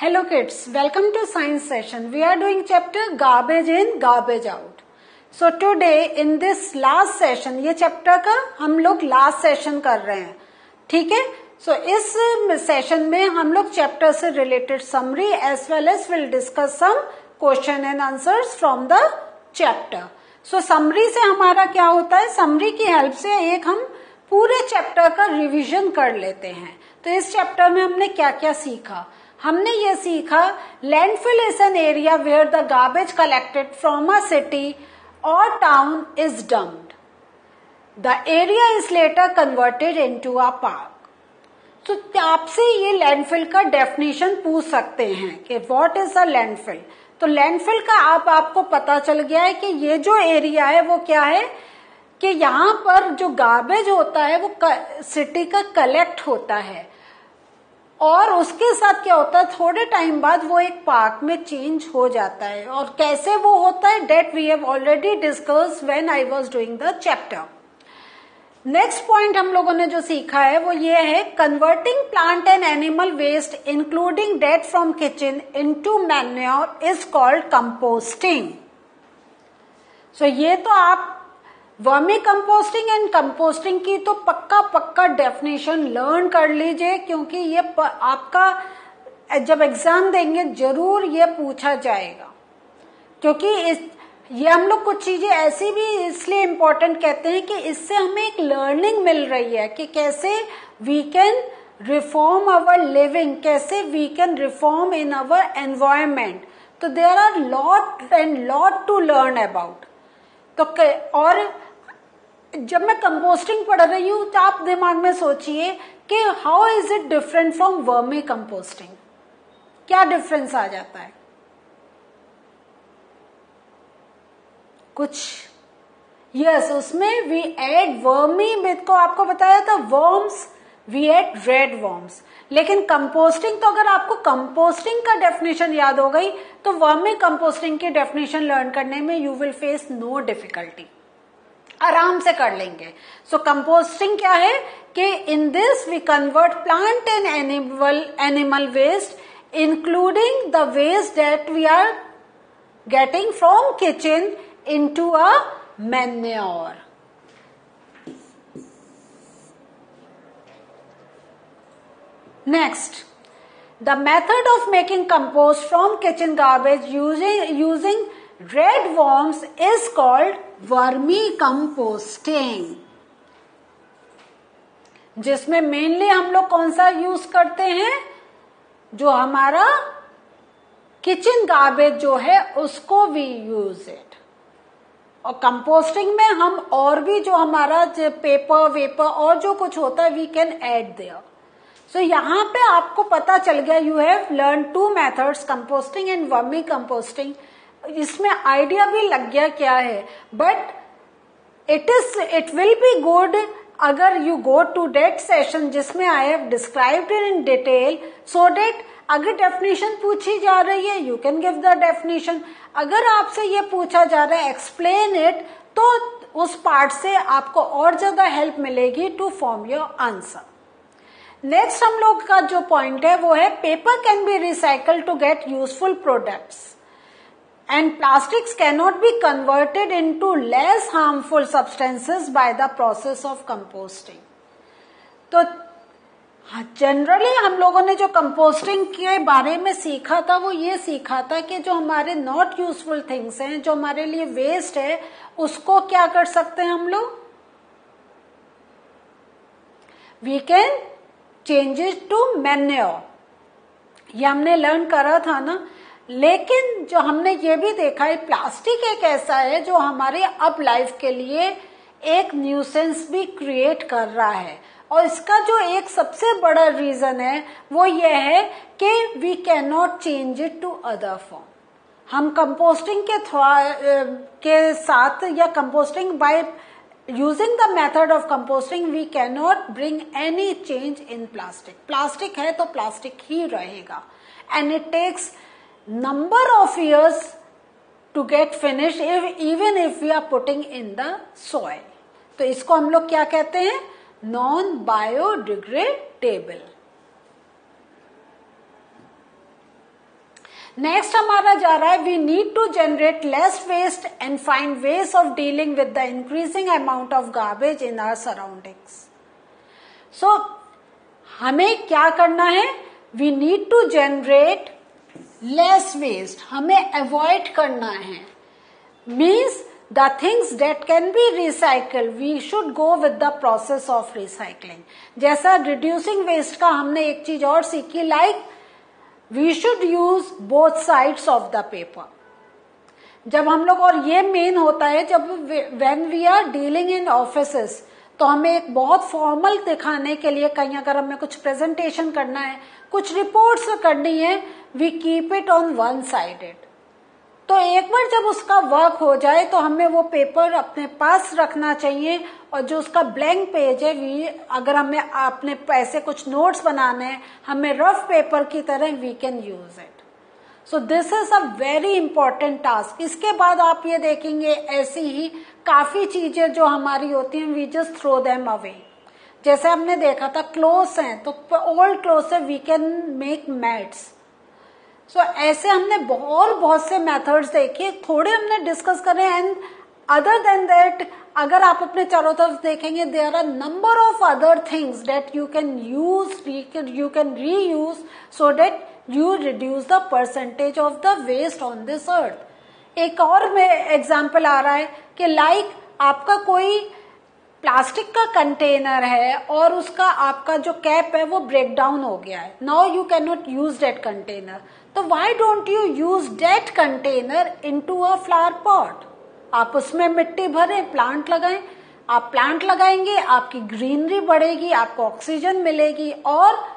Hello kids, welcome to science session. We are doing chapter garbage in, garbage out. So today in this last session, ये chapter का हम लोग last session कर रहे हैं, ठीक है? So इस session में हम लोग chapter से related summary as well as will discuss some question and answers from the chapter. So summary से हमारा क्या होता है? Summary की help से एक हम पूरे chapter का revision कर लेते हैं. तो इस chapter में हमने क्या क्या सीखा? हमने ये सीखा landfill is an area where the garbage collected from a city और town is dumped. The area is later converted into a park. तो आपसे ये लैंडफिल का डेफिनेशन पूछ सकते हैं कि व्हाट इज अ लैंडफिल. तो लैंडफिल का आपको पता चल गया है कि ये जो एरिया है वो क्या है कि यहाँ पर जो गार्बेज होता है वो सिटी का कलेक्ट होता है और उसके साथ क्या होता है थोड़े टाइम बाद वो एक पार्क में चेंज हो जाता है. और कैसे वो होता है that we have already discussed when I was doing the chapter. Next point हम लोगों ने जो सीखा है वो ये है converting plant and animal waste including that from kitchen into manure is called composting. So ये तो आप वर्मी कंपोस्टिंग एंड कंपोस्टिंग की तो पक्का डेफिनेशन लर्न कर लीजिए, क्योंकि ये आपका जब एग्जाम देंगे जरूर ये पूछा जाएगा. क्योंकि ये हम लोग कुछ चीजें ऐसी भी इसलिए इम्पोर्टेंट कहते हैं कि इससे हमें एक लर्निंग मिल रही है कि कैसे we can reform our living, कैसे we can reform in our environment. तो there are lot and lot to learn about. तो और जब मैं कंपोस्टिंग पढ़ रही हूं तो आप दिमाग में सोचिए कि how is it different from vermi composting. क्या डिफरेंस आ जाता है? कुछ यस उसमें वी एड वर्मी विद को आपको बताया था worms, we add red worms. लेकिन कंपोस्टिंग तो अगर आपको कंपोस्टिंग का डेफिनेशन याद हो गई तो वर्मी कंपोस्टिंग की डेफिनेशन लर्न करने में you will face no difficulty, आराम से कर लेंगे. सो कंपोस्टिंग क्या है कि in this we convert plant and animal waste including the waste that we are getting from kitchen into a manure. Next, the method of making compost from kitchen garbage using red worms is called vermicomposting, जिसमें mainly हम लोग कौन सा use करते हैं? जो हमारा kitchen garbage जो है उसको वी यूज इट. और कंपोस्टिंग में हम और भी जो हमारा पेपर वेपर और जो कुछ होता है we can add there. So यहाँ पे आपको पता चल गया you have learn two methods composting and vermi composting. इसमें आइडिया भी लग गया क्या है. But it will be good अगर you go to that session जिसमें I have described in detail, so that अगर डेफिनेशन पूछी जा रही है you can give the definition. अगर आपसे ये पूछा जा रहा है एक्सप्लेन इट, तो उस पार्ट से आपको और ज्यादा हेल्प मिलेगी to form your answer. Next हम लोग का जो पॉइंट है वो है paper can be recycle to get useful products and plastics can not be converted into less harmful substances by the process of composting. तो जनरली हम लोगों ने जो कंपोस्टिंग के बारे में सीखा था वो ये सीखा था कि जो हमारे नॉट यूजफुल थिंग्स हैं, जो हमारे लिए वेस्ट है, उसको क्या कर सकते हैं हम लोग? We can change it to manure. ये हमने लर्न करा था ना. लेकिन जो हमने ये भी देखा है प्लास्टिक एक ऐसा है जो हमारे अब लाइफ के लिए एक न्यूसेंस भी क्रिएट कर रहा है. और इसका जो एक सबसे बड़ा रीजन है वो ये है कि we can not change it to other form. हम कंपोस्टिंग के साथ या composting by using the method of composting we cannot bring any change in plastic. Plastic है तो plastic ही रहेगा and it takes number of years to get finished even if we are putting in the soil. तो इसको हम लोग क्या कहते हैं? non biodegradable. नेक्स्ट हमारा जा रहा है, we need to generate less waste and find ways of dealing with the increasing amount of garbage in our surroundings. So हमें क्या करना है, we need to generate less waste, हमें अवॉइड करना है, means the things that can be recycle we should go with the process of recycling. जैसा reducing waste का हमने एक चीज और सीखी, like we should use both sides of the paper. जब हम लोग, और ये मेन होता है जब when we are dealing in offices, तो हमें एक बहुत फॉर्मल दिखाने के लिए, कहीं अगर हमें कुछ प्रेजेंटेशन करना है, कुछ रिपोर्ट्स करनी है, we keep it on one sided. तो एक बार जब उसका वर्क हो जाए तो हमें वो पेपर अपने पास रखना चाहिए, और जो उसका ब्लैंक पेज है, अगर हमें अपने पैसे कुछ नोट्स बनाने हैं, हमें रफ पेपर की तरह we can use it. So this is a very important task. इसके बाद आप ये देखेंगे ऐसी ही काफी चीजें जो हमारी होती हैं, we just throw them away. जैसे हमने देखा था क्लोथ्स हैं, तो ओल्ड क्लोथ्स से we can make mats. So ऐसे हमने बहुत से मेथड्स देखे, थोड़े हमने डिस्कस करे। एंड अदर देन दैट, अगर आप अपने चारों तरफ देखेंगे, there are number of other things that you can use, you can reuse, so that you reduce the percentage of the waste on this earth. एक और में एग्जाम्पल आ रहा है कि लाइक आपका कोई प्लास्टिक का कंटेनर है और उसका आपका जो कैप है वो ब्रेक डाउन हो गया है, now you can not use that container. तो why don't you use that container into a flower pot? आप उसमें मिट्टी भरें, प्लांट लगाएं। आप प्लांट लगाएंगे, आपकी ग्रीनरी बढ़ेगी, आपको ऑक्सीजन मिलेगी, और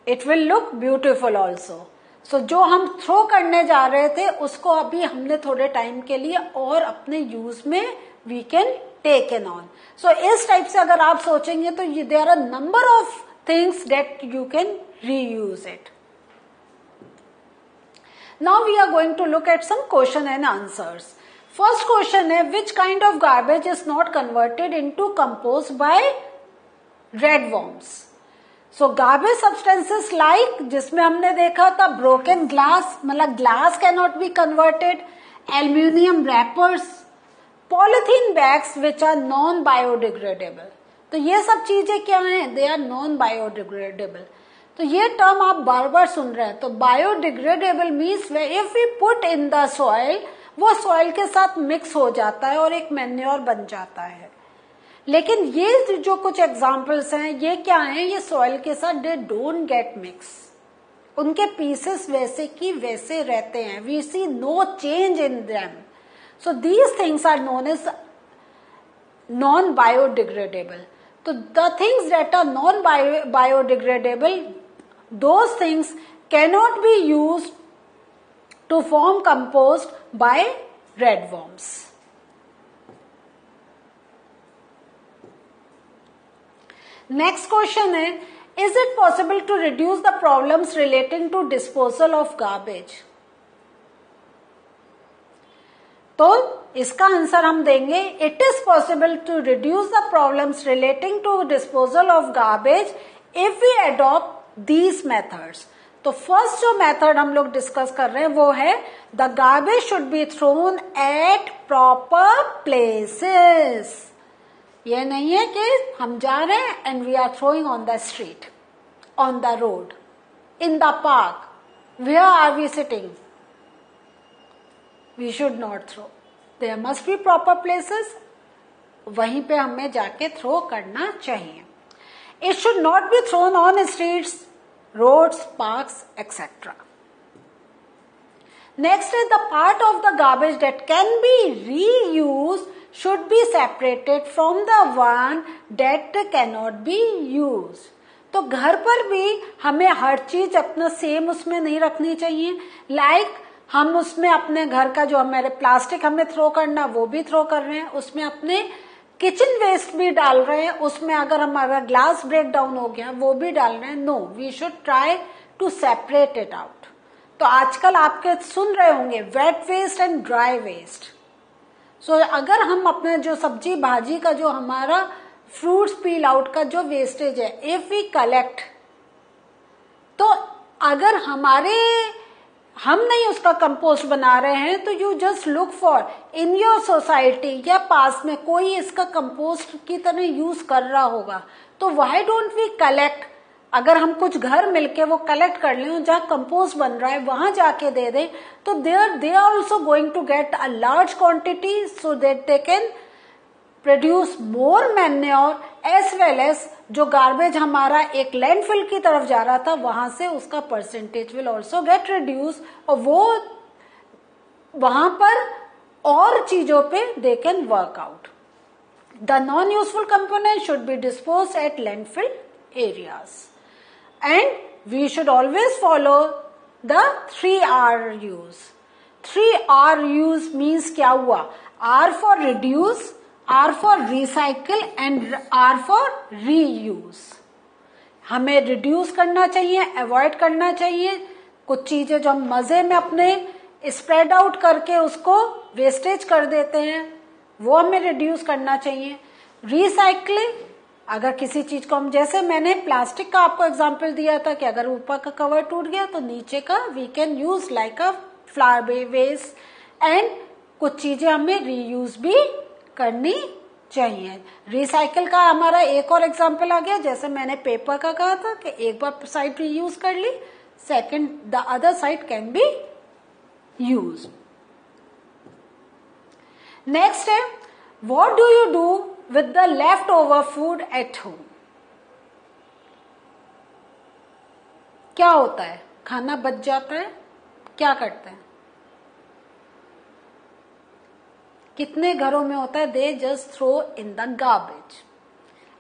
it will look beautiful also. So जो हम थ्रो करने जा रहे थे उसको अभी हमने थोड़े टाइम के लिए और अपने यूज में we can take in on. So इस टाइप से अगर आप सोचेंगे तो there are number of things that you can reuse it. Now we are going to look at some question and answers. First question है, which kind of garbage is not converted into compost by red worms? So garbage substances like, जिसमें हमने देखा था broken glass, मतलब glass can not be converted, aluminium rappers, polythene bags which are non biodegradable. तो ये सब चीजें क्या हैं? They are non biodegradable. तो ये टर्म आप बार बार सुन रहे हैं। तो biodegradable means if we put in the soil, वो सॉइल के साथ मिक्स हो जाता है और एक मैन्योर बन जाता है। लेकिन ये जो कुछ एग्जाम्पल्स हैं, ये क्या हैं? ये सॉइल के साथ दे डोंट गेट मिक्स, उनके पीसेस वैसे की वैसे रहते हैं, we see no change in them. So these things are known as non biodegradable. तो the things that are non biodegradable, those things cannot be used to form compost by redworms. Next question है, is it possible to reduce the problems relating to disposal of garbage? तो इसका answer हम देंगे, it is possible to reduce the problems relating to disposal of garbage if we adopt these methods. तो first जो method हम लोग discuss कर रहे हैं वो है, the garbage should be thrown at proper places. ये नहीं है कि हम जा रहे हैं and we are throwing on the street, on the road, in the park, where are we sitting? We should not throw, there must be proper places, वहीं पे हमें जाके थ्रो करना चाहिए। It should not be thrown on streets, roads, parks etcetera. Next is the part of the garbage that can be reused should be separated from the one that cannot be used। तो घर पर भी हमें हर चीज अपना same उसमें नहीं रखनी चाहिए। लाइक हम उसमें अपने घर का जो हमारे प्लास्टिक हमें थ्रो करना वो भी थ्रो कर रहे हैं, उसमें अपने किचन वेस्ट भी डाल रहे हैं, उसमें अगर हमारा ग्लास ब्रेक डाउन हो गया वो भी डाल रहे हैं। No, we should try to separate it out. तो आजकल आपके सुन रहे होंगे wet waste and dry waste. So अगर हम अपने जो सब्जी भाजी का जो हमारा फ्रूट्स पील आउट का जो वेस्टेज है, इफ वी कलेक्ट, तो अगर हम नहीं उसका कंपोस्ट बना रहे हैं, तो you just look for in your society या पास में कोई इसका कंपोस्ट की तरह यूज कर रहा होगा, तो व्हाई डोंट वी कलेक्ट। अगर हम कुछ घर मिलके वो कलेक्ट कर लें, जहाँ कंपोस्ट बन रहा है वहां जाके दे दें, तो they are also going to get a large quantity so that they can produce more manure as well as जो गार्बेज हमारा एक लैंडफिल की तरफ जा रहा था वहां से उसका percentage will also get reduce, और वो वहां पर और चीजों पे they can work out. The non useful component should be dispose at landfill areas and we should always follow the 3R use. 3R use means क्या हुआ? R for reduce, R for recycle and R for reuse। हमें reduce करना चाहिए, avoid करना चाहिए कुछ चीजें जो हम मजे में अपने स्प्रेड आउट करके उसको वेस्टेज कर देते हैं, वो हमें रिड्यूस करना चाहिए। रिसाइकलिंग, अगर किसी चीज को हम, जैसे मैंने प्लास्टिक का आपको एग्जांपल दिया था कि अगर ऊपर का कवर टूट गया तो नीचे का we can use like a flower waste, and कुछ चीजें हमें रीयूज भी करनी चाहिए। रिसाइकल का हमारा एक और एग्जांपल आ गया, जैसे मैंने पेपर का कहा था कि एक बार साइड रीयूज कर ली, second the other side can be use. Next है, what do you do with the left over food at home? क्या होता है? खाना बच जाता है, क्या करते हैं? कितने घरों में होता है? They just throw in the garbage.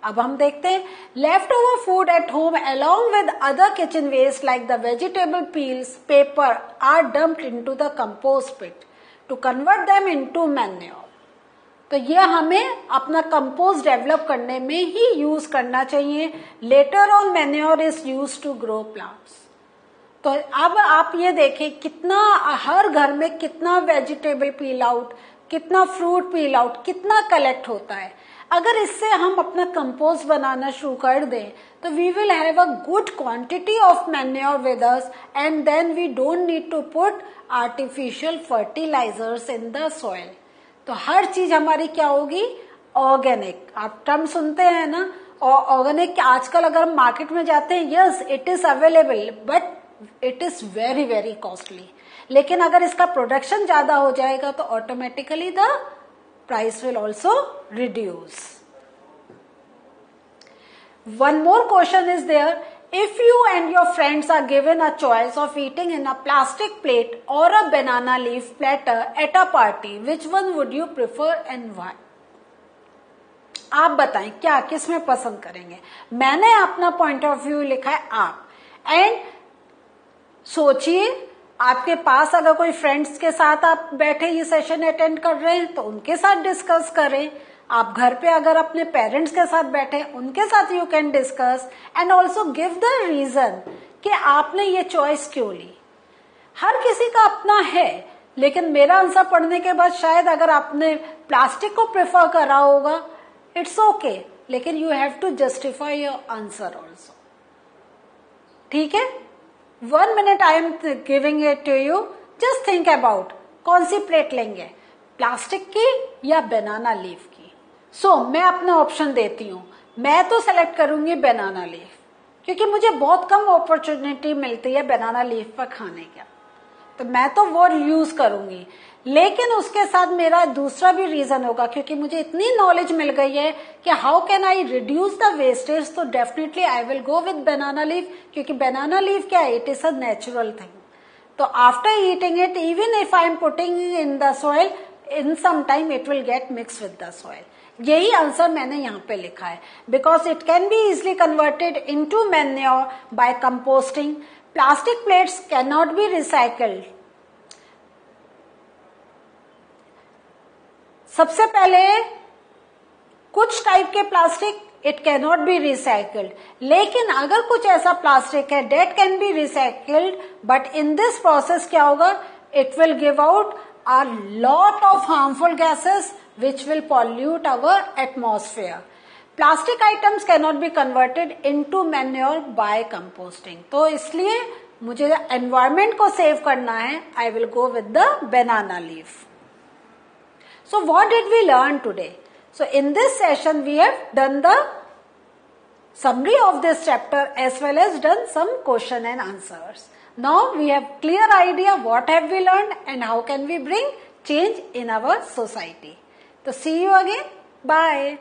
अब हम देखते हैं, left over food at home along with other kitchen waste like the vegetable peels, paper are dumped into the compost pit to convert them into manure। तो ये हमें अपना compost develop करने में ही यूज करना चाहिए। Later on manure is use to grow plants. तो अब आप ये देखें कितना हर घर में कितना वेजिटेबल पील आउट, कितना फ्रूट पील आउट, कितना कलेक्ट होता है। अगर इससे हम अपना कंपोस्ट बनाना शुरू कर दें तो we will have a good quantity of manure with us, and then we don't need to put artificial fertilisers in the soil. तो हर चीज हमारी क्या होगी? ऑर्गेनिक। आप टर्म सुनते हैं ना, और ऑर्गेनिक आजकल अगर मार्केट में जाते हैं, yes it is available but it is very very costly. लेकिन अगर इसका प्रोडक्शन ज्यादा हो जाएगा तो automatically the price will also reduce. One more question is there, if you and your friends are given a choice of eating in a plastic plate और a banana leaf platter at a party, which one would you prefer and why? आप बताएं क्या किस में पसंद करेंगे। मैंने अपना पॉइंट ऑफ व्यू लिखा है आप, एंड सोचिए आपके पास अगर कोई फ्रेंड्स के साथ आप बैठे ये सेशन अटेंड कर रहे हैं तो उनके साथ डिस्कस करें। आप घर पे अगर अपने पेरेंट्स के साथ बैठे उनके साथ you can discuss, and also give the reason कि आपने ये चॉइस क्यों ली। हर किसी का अपना है, लेकिन मेरा आंसर पढ़ने के बाद शायद अगर आपने प्लास्टिक को प्रेफर करा होगा, इट्स ओके, लेकिन you have to justify your answer also. ठीक है, 1 minute I am giving it to you, just think about कौन सी प्लेट लेंगे, प्लास्टिक की या बनाना लीफ की। सो मैं अपना ऑप्शन देती हूँ, मैं तो सेलेक्ट करूंगी बनाना लीफ, क्योंकि मुझे बहुत कम अपॉर्चुनिटी मिलती है बनाना लीफ पर खाने का, तो मैं तो वो यूज करूंगी। लेकिन उसके साथ मेरा दूसरा भी रीजन होगा, क्योंकि मुझे इतनी नॉलेज मिल गई है कि how can I reduce the wastage, तो definitely I will go with banana leaf, क्योंकि बनाना लीफ क्या है? It is a natural thing. तो after eating it, even if I am putting in the soil, in some time it will get mix with the soil. यही answer मैंने यहाँ पे लिखा है, because it can be easily converted into manure by composting. Plastic plates can not B recycled. सबसे पहले कुछ type के plastic it can not B recycled, लेकिन अगर कुछ ऐसा प्लास्टिक है date can B recycled, but in this process क्या होगा? It will give out a lot of harmful gases which will pollute our atmosphere. Plastic items cannot be converted into manure by composting. तो इसलिए मुझे environment को save करना है, आई will go with the banana leaf. So what did we learn today? So in this session we have done the summary of this chapter as well as done some question and answers. Now we have clear idea what have we learned and how can we bring change in our society. So see you again. Bye.